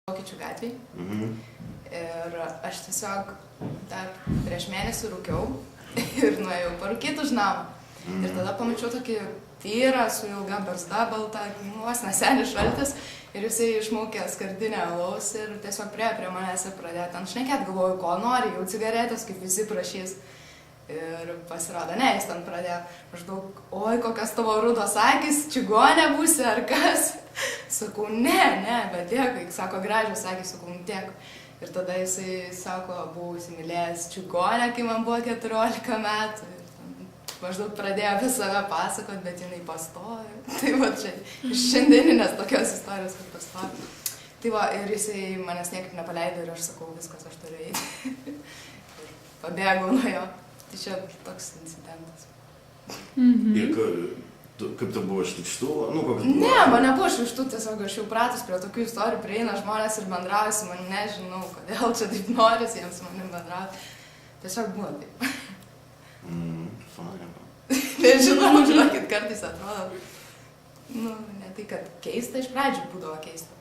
Vokiečių gatvėj. Ir aš tiesiog dar prieš mėnesį rūkiau ir nuėjau parūkyti už namą. Ir tada pamačiau tokį vyrą su ilga barzda balta, vos ne senis šaltis, ir jisai išmaukė skardinę alaus ir tiesiog priėjo prie manęs ir pradėjo ten šnekėt, galvoju, ko nori, jau cigaretės, kaip visi prašys. Ir pasirodo, ne, jis ten pradėjo maždaug, oi, kokios tavo rudos akys, čigonė būsi ar kas. Sakau, ne, bet dėkui, sako, gražios akys, sakau, dėkui. Ir tada jisai sako, buvau įsimylėjęs čigonę, kai man buvo 14 metų. Maždaug pradėjo apie save pasakot, bet jinai pastojo. Tai va čia iš šiandieninės tokios istorijos, kad pastojo. Tai va, ir jisai manęs niekaip nepaleido ir aš sakau, viskas, aš turiu eiti. Ir pabėgau nuo jo. Tai čia toks incidentas. Ir kaip tai buvo šlykštu? Ne, man nebuvo šlykštu, tiesiog aš jau pratus prie tokių istorijų, prieina žmonės ir bendrauja su manim, nežinau, kodėl čia taip norisi jiems su manim bendrauti. Tiesiog buvo taip. Nežinau, žinokit, kartais atrodo, ne tai, kad keista, iš pradžių būdavo keista.